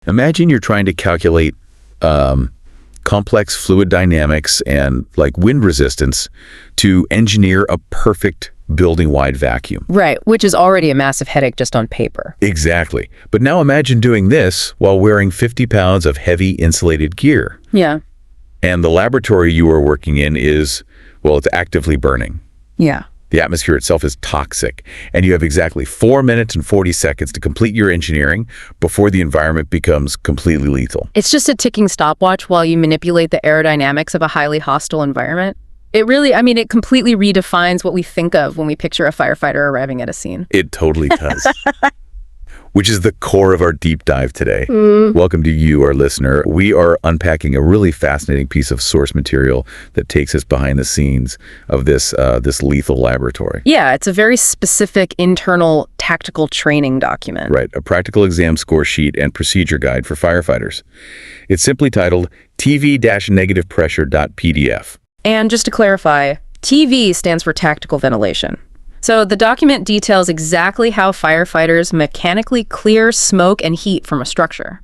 Imagine you're trying to calculate complex fluid dynamics and like wind resistance to engineer a perfect building-wide vacuum. Right, which is already a massive headache just on paper. Exactly. But now imagine doing this while wearing 50 pounds of heavy insulated gear. Yeah. And the laboratory you are working in is, well, it's actively burning. Yeah. The atmosphere itself is toxic, and you have exactly 4 minutes and 40 seconds to complete your engineering before the environment becomes completely lethal. It's just a ticking stopwatch while you manipulate the aerodynamics of a highly hostile environment. It really, it completely redefines what we think of when we picture a firefighter arriving at a scene. It totally does. Which is the core of our deep dive today. Welcome to you, our listener. We are unpacking a really fascinating piece of source material that takes us behind the scenes of this lethal laboratory. Yeah, it's a very specific internal tactical training document. Right, a practical exam score sheet and procedure guide for firefighters. It's simply titled TV-negativepressure.pdf. And just to clarify, TV stands for tactical ventilation. So the document details exactly how firefighters mechanically clear smoke and heat from a structure.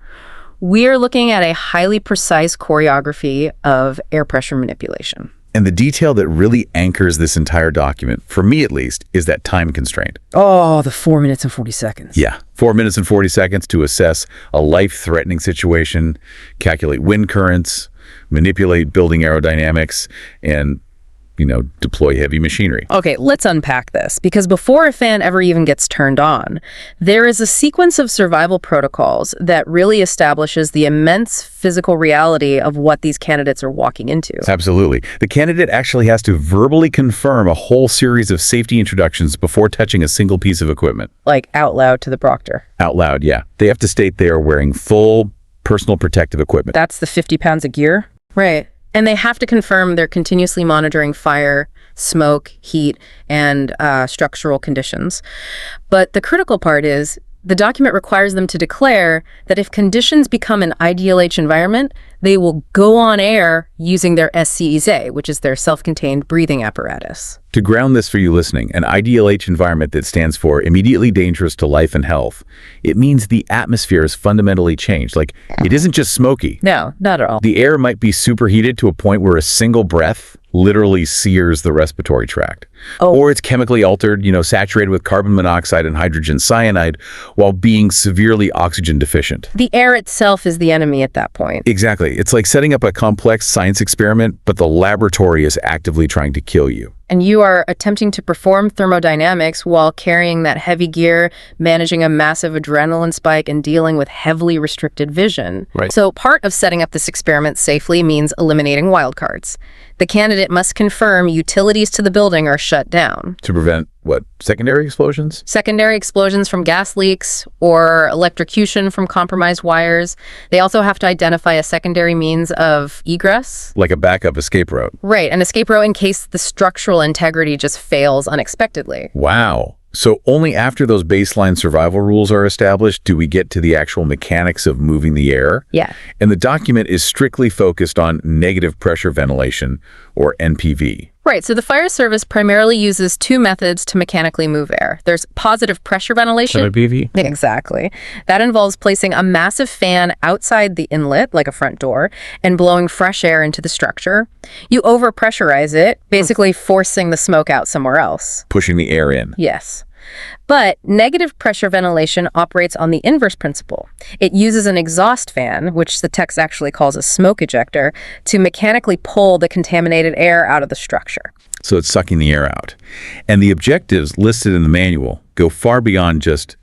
We're looking at a highly precise choreography of air pressure manipulation. And the detail that really anchors this entire document, for me at least, is that time constraint. Oh, the 4 minutes and 40 seconds. Yeah, 4 minutes and 40 seconds to assess a life-threatening situation, calculate wind currents, manipulate building aerodynamics, and deploy heavy machinery. Okay, let's unpack this, because before a fan ever even gets turned on, there is a sequence of survival protocols that really establishes the immense physical reality of what these candidates are walking into. Absolutely. The candidate actually has to verbally confirm a whole series of safety introductions before touching a single piece of equipment. Like out loud to the proctor. Out loud, yeah. They have to state they are wearing full personal protective equipment. That's the 50 pounds of gear? Right. And they have to confirm they're continuously monitoring fire, smoke, heat, and structural conditions. But the critical part is the document requires them to declare that if conditions become an IDLH environment, they will go on air using their SCEZ, which is their self-contained breathing apparatus. To ground this for you listening, an IDLH environment that stands for immediately dangerous to life and health, it means the atmosphere is fundamentally changed. Like, it isn't just smoky. No, not at all. The air might be superheated to a point where a single breath literally sears the respiratory tract. Oh. Or it's chemically altered, saturated with carbon monoxide and hydrogen cyanide while being severely oxygen deficient. The air itself is the enemy at that point. Exactly. It's like setting up a complex science experiment, but the laboratory is actively trying to kill you. And you are attempting to perform thermodynamics while carrying that heavy gear, managing a massive adrenaline spike, and dealing with heavily restricted vision. Right. So part of setting up this experiment safely means eliminating wildcards. The candidate must confirm utilities to the building are shut down. To prevent, secondary explosions? Secondary explosions from gas leaks or electrocution from compromised wires. They also have to identify a secondary means of egress. Like a backup escape route. Right, an escape route in case the structural integrity just fails unexpectedly. Wow. So only after those baseline survival rules are established do we get to the actual mechanics of moving the air? Yeah. And the document is strictly focused on negative pressure ventilation, or NPV. Right, so the fire service primarily uses two methods to mechanically move air. There's positive pressure ventilation. NPV? Exactly. That involves placing a massive fan outside the inlet, like a front door, and blowing fresh air into the structure. You overpressurize it, basically forcing the smoke out somewhere else. Pushing the air in. Yes. But negative pressure ventilation operates on the inverse principle. It uses an exhaust fan, which the text actually calls a smoke ejector, to mechanically pull the contaminated air out of the structure. So it's sucking the air out. And the objectives listed in the manual go far beyond just,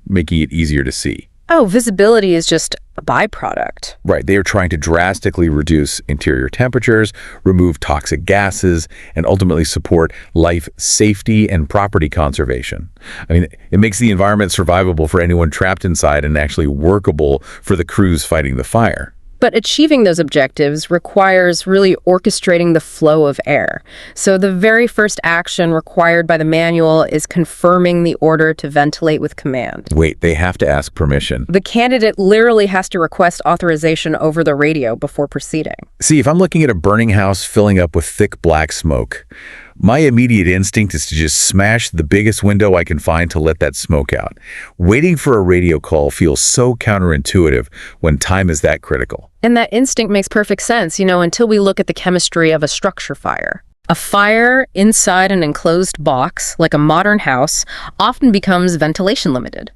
making it easier to see. Oh, visibility is just a byproduct. Right. They are trying to drastically reduce interior temperatures, remove toxic gases, and ultimately support life safety and property conservation. It makes the environment survivable for anyone trapped inside and actually workable for the crews fighting the fire. But achieving those objectives requires really orchestrating the flow of air. So the very first action required by the manual is confirming the order to ventilate with command. Wait, they have to ask permission. The candidate literally has to request authorization over the radio before proceeding. See, if I'm looking at a burning house filling up with thick black smoke, My immediate instinct is to just smash the biggest window I can find to let that smoke out. Waiting for a radio call feels so counterintuitive when time is that critical. And that instinct makes perfect sense, until we look at the chemistry of a structure fire. A fire inside an enclosed box, like a modern house, often becomes ventilation limited.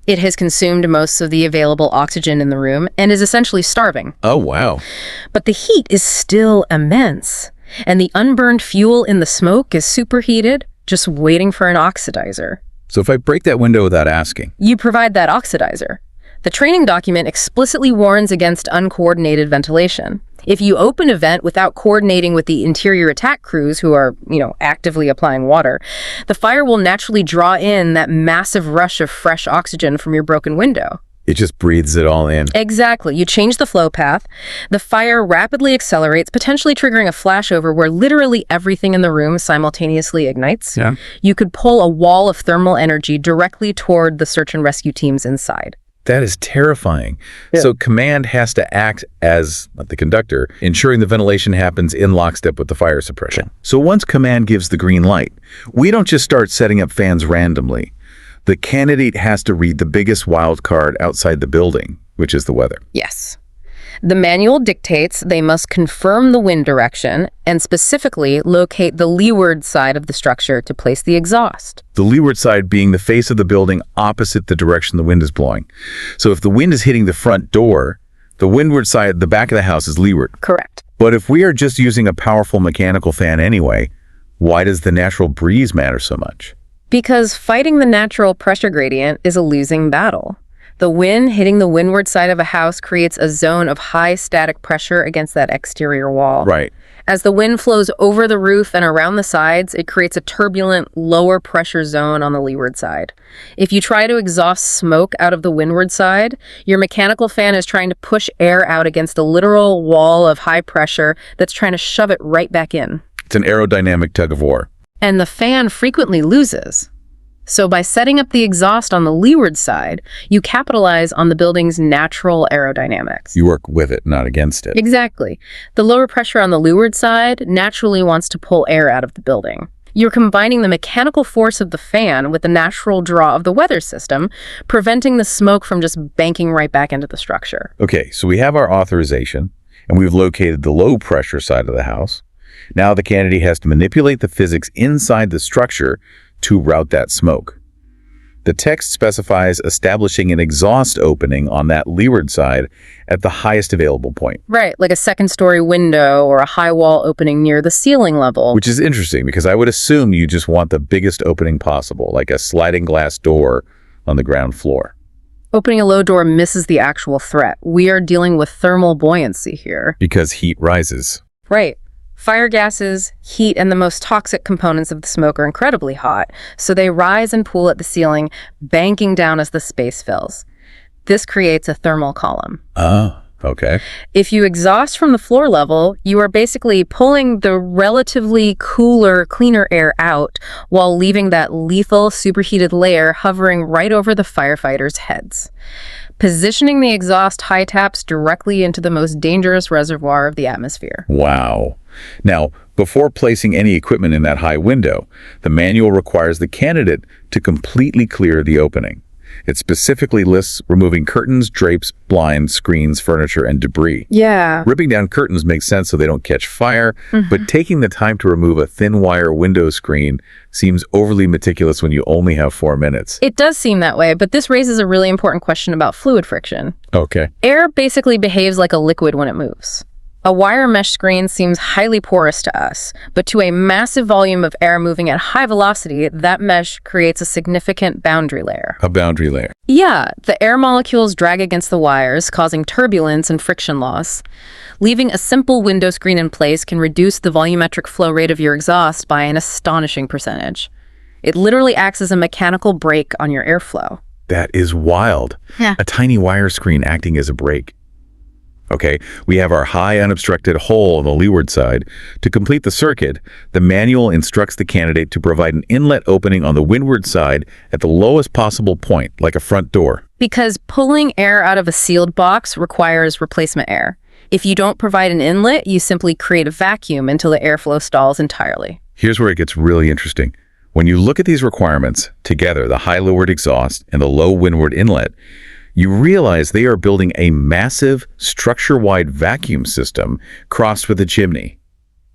It has consumed most of the available oxygen in the room and is essentially starving. Oh, wow. But the heat is still immense, and the unburned fuel in the smoke is superheated, just waiting for an oxidizer. So if I break that window without asking, You provide that oxidizer. The training document explicitly warns against uncoordinated ventilation. If you open a vent without coordinating with the interior attack crews who are, actively applying water, the fire will naturally draw in that massive rush of fresh oxygen from your broken window. it just breathes it all in. Exactly. You change the flow path. The fire rapidly accelerates, potentially triggering a flashover where literally everything in the room simultaneously ignites. Yeah. You could pull a wall of thermal energy directly toward the search and rescue teams inside. That is terrifying. Yeah. So command has to act as the conductor, ensuring the ventilation happens in lockstep with the fire suppression. So once command gives the green light, we don't just start setting up fans randomly. The candidate has to read the biggest wild card outside the building, which is the weather. Yes. The manual dictates they must confirm the wind direction and specifically locate the leeward side of the structure to place the exhaust. The leeward side being the face of the building opposite the direction the wind is blowing. So if the wind is hitting the front door, the windward side, the back of the house, is leeward. Correct. But if we are just using a powerful mechanical fan anyway, why does the natural breeze matter so much? Because fighting the natural pressure gradient is a losing battle. The wind hitting the windward side of a house creates a zone of high static pressure against that exterior wall. Right. As the wind flows over the roof and around the sides, it creates a turbulent, lower pressure zone on the leeward side. If you try to exhaust smoke out of the windward side, your mechanical fan is trying to push air out against a literal wall of high pressure that's trying to shove it right back in. It's an aerodynamic tug of war. And the fan frequently loses. So by setting up the exhaust on the leeward side, you capitalize on the building's natural aerodynamics. You work with it, not against it. Exactly. The lower pressure on the leeward side naturally wants to pull air out of the building. You're combining the mechanical force of the fan with the natural draw of the weather system, preventing the smoke from just banking right back into the structure. Okay, so we have our authorization, and we've located the low pressure side of the house. Now the candidate has to manipulate the physics inside the structure to route that smoke. The text specifies establishing an exhaust opening on that leeward side at the highest available point. Right, like a second-story window or a high wall opening near the ceiling level. Which is interesting because I would assume you just want the biggest opening possible, like a sliding glass door on the ground floor. Opening a low door misses the actual threat. We are dealing with thermal buoyancy here. Because heat rises. Right. Fire gases, heat, and the most toxic components of the smoke are incredibly hot, so they rise and pool at the ceiling, banking down as the space fills. This creates a thermal column. Oh, okay. If you exhaust from the floor level, you are basically pulling the relatively cooler, cleaner air out while leaving that lethal, superheated layer hovering right over the firefighters' heads. Positioning the exhaust high taps directly into the most dangerous reservoir of the atmosphere. Wow. Now, before placing any equipment in that high window, the manual requires the candidate to completely clear the opening. It specifically lists removing curtains, drapes, blinds, screens, furniture, and debris. Yeah. Ripping down curtains makes sense so they don't catch fire, but taking the time to remove a thin wire window screen seems overly meticulous when you only have 4 minutes. It does seem that way, but this raises a really important question about fluid friction. Okay. Air basically behaves like a liquid when it moves. A wire mesh screen seems highly porous to us, but to a massive volume of air moving at high velocity, that mesh creates a significant boundary layer. A boundary layer. Yeah, the air molecules drag against the wires, causing turbulence and friction loss. Leaving a simple window screen in place can reduce the volumetric flow rate of your exhaust by an astonishing percentage. It literally acts as a mechanical brake on your airflow. That is wild. Yeah. A tiny wire screen acting as a brake. Okay, we have our high unobstructed hole on the leeward side. To complete the circuit, the manual instructs the candidate to provide an inlet opening on the windward side at the lowest possible point, like a front door. Because pulling air out of a sealed box requires replacement air. If you don't provide an inlet, you simply create a vacuum until the airflow stalls entirely. Here's where it gets really interesting. When you look at these requirements together, the high leeward exhaust and the low windward inlet, you realize they are building a massive structure-wide vacuum system crossed with a chimney.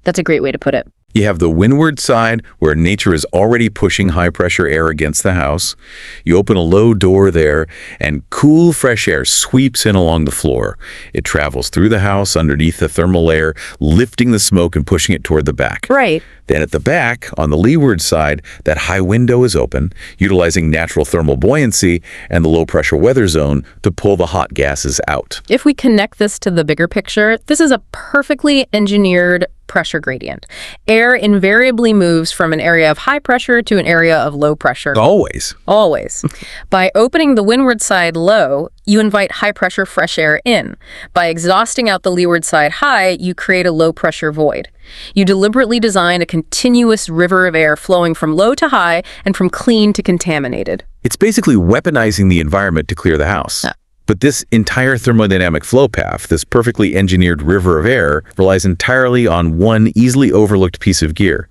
That's a great way to put it. You have the windward side where nature is already pushing high-pressure air against the house. You open a low door there, and cool, fresh air sweeps in along the floor. It travels through the house underneath the thermal layer, lifting the smoke and pushing it toward the back. Right. Then at the back, on the leeward side, that high window is open, utilizing natural thermal buoyancy and the low-pressure weather zone to pull the hot gases out. If we connect this to the bigger picture, this is a perfectly engineered pressure gradient. Air invariably moves from an area of high pressure to an area of low pressure. Always. Always. By opening the windward side low, you invite high pressure fresh air in. By exhausting out the leeward side high, you create a low pressure void. You deliberately design a continuous river of air flowing from low to high and from clean to contaminated. It's basically weaponizing the environment to clear the house. But this entire thermodynamic flow path, this perfectly engineered river of air, relies entirely on one easily overlooked piece of gear.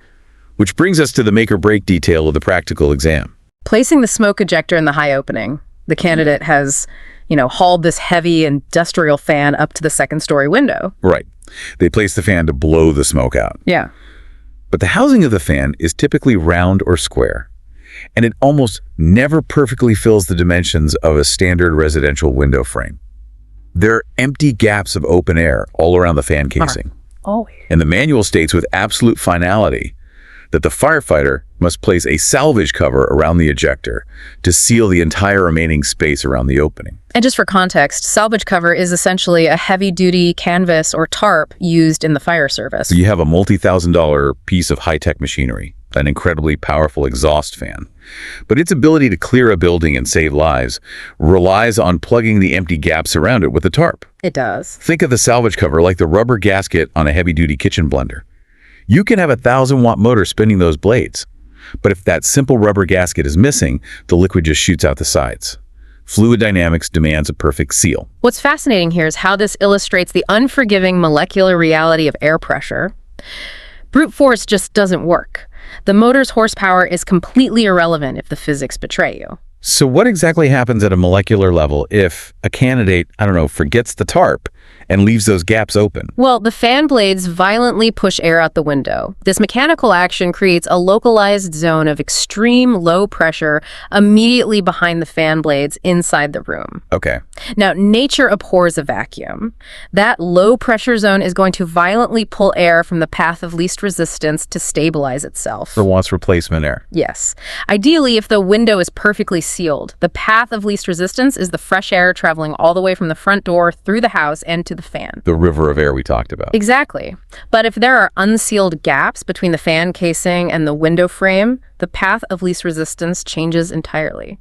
Which brings us to the make-or-break detail of the practical exam. Placing the smoke ejector in the high opening. The candidate has, hauled this heavy industrial fan up to the second-story window. Right. They place the fan to blow the smoke out. Yeah. But the housing of the fan is typically round or square, and it almost never perfectly fills the dimensions of a standard residential window frame. There are empty gaps of open air all around the fan casing. Always. And the manual states with absolute finality that the firefighter must place a salvage cover around the ejector to seal the entire remaining space around the opening. And just for context, salvage cover is essentially a heavy-duty canvas or tarp used in the fire service. So you have a multi-$1,000 piece of high-tech machinery, an incredibly powerful exhaust fan. But its ability to clear a building and save lives relies on plugging the empty gaps around it with a tarp. It does. Think of the salvage cover like the rubber gasket on a heavy-duty kitchen blender. You can have a 1,000-watt motor spinning those blades, but if that simple rubber gasket is missing, the liquid just shoots out the sides. Fluid dynamics demands a perfect seal. What's fascinating here is how this illustrates the unforgiving molecular reality of air pressure. Brute force just doesn't work. The motor's horsepower is completely irrelevant if the physics betray you. So what exactly happens at a molecular level if a candidate, forgets the tarp and leaves those gaps open? Well, the fan blades violently push air out the window. This mechanical action creates a localized zone of extreme low pressure immediately behind the fan blades inside the room. Okay. Now, nature abhors a vacuum. That low pressure zone is going to violently pull air from the path of least resistance to stabilize itself. So wants replacement air. Yes. Ideally, if the window is perfectly sealed, the path of least resistance is the fresh air traveling all the way from the front door through the house and to the fan. The river of air we talked about. Exactly. But if there are unsealed gaps between the fan casing and the window frame, the path of least resistance changes entirely.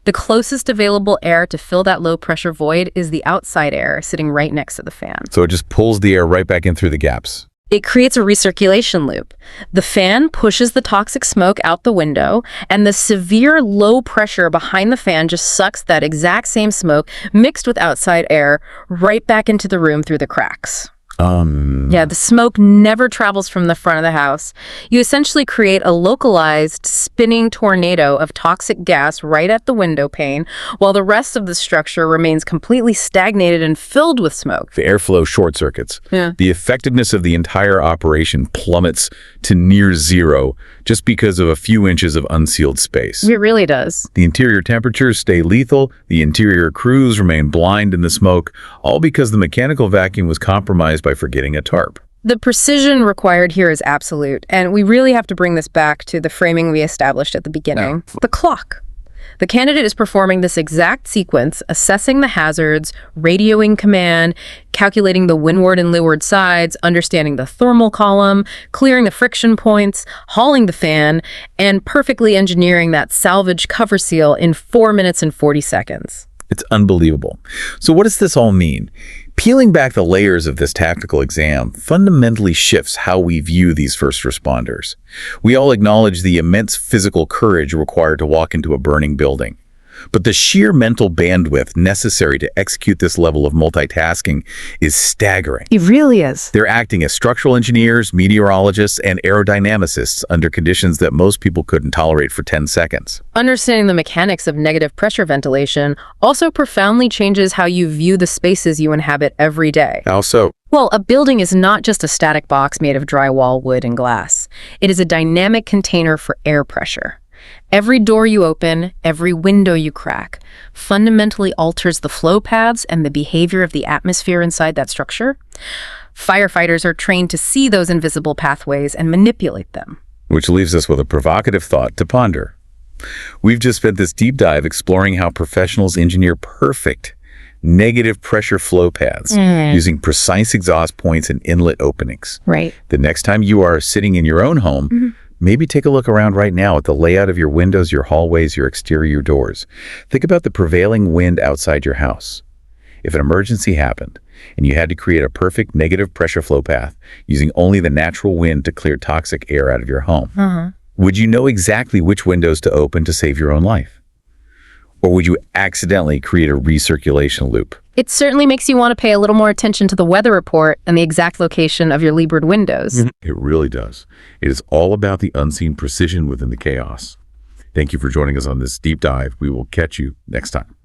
The closest available air to fill that low pressure void is the outside air sitting right next to the fan. So it just pulls the air right back in through the gaps. It creates a recirculation loop. The fan pushes the toxic smoke out the window, and the severe low pressure behind the fan just sucks that exact same smoke mixed with outside air right back into the room through the cracks. Yeah, the smoke never travels from the front of the house. You essentially create a localized, spinning tornado of toxic gas right at the window pane, while the rest of the structure remains completely stagnated and filled with smoke. The airflow short circuits. Yeah. The effectiveness of the entire operation plummets to near zero just because of a few inches of unsealed space. It really does. The interior temperatures stay lethal, the interior crews remain blind in the smoke, all because the mechanical vacuum was compromised by forgetting a tarp. The precision required here is absolute, and we really have to bring this back to the framing we established at the beginning. The clock. The candidate is performing this exact sequence, assessing the hazards, radioing command, calculating the windward and leeward sides, understanding the thermal column, clearing the friction points, hauling the fan, and perfectly engineering that salvage cover seal in 4 minutes and 40 seconds. It's unbelievable. So what does this all mean? Peeling back the layers of this tactical exam fundamentally shifts how we view these first responders. We all acknowledge the immense physical courage required to walk into a burning building. But the sheer mental bandwidth necessary to execute this level of multitasking is staggering. It really is. They're acting as structural engineers, meteorologists, and aerodynamicists under conditions that most people couldn't tolerate for 10 seconds. Understanding the mechanics of negative pressure ventilation also profoundly changes how you view the spaces you inhabit every day. How so? Well, a building is not just a static box made of drywall, wood, and glass. It is a dynamic container for air pressure. Every door you open, every window you crack, fundamentally alters the flow paths and the behavior of the atmosphere inside that structure. Firefighters are trained to see those invisible pathways and manipulate them. Which leaves us with a provocative thought to ponder. We've just spent this deep dive exploring how professionals engineer perfect negative pressure flow paths using precise exhaust points and inlet openings. Right. The next time you are sitting in your own home, maybe take a look around right now at the layout of your windows, your hallways, your exterior doors. Think about the prevailing wind outside your house. If an emergency happened and you had to create a perfect negative pressure flow path using only the natural wind to clear toxic air out of your home, would you know exactly which windows to open to save your own life? Or would you accidentally create a recirculation loop? It certainly makes you want to pay a little more attention to the weather report and the exact location of your leeward windows. It really does. It is all about the unseen precision within the chaos. Thank you for joining us on this deep dive. We will catch you next time.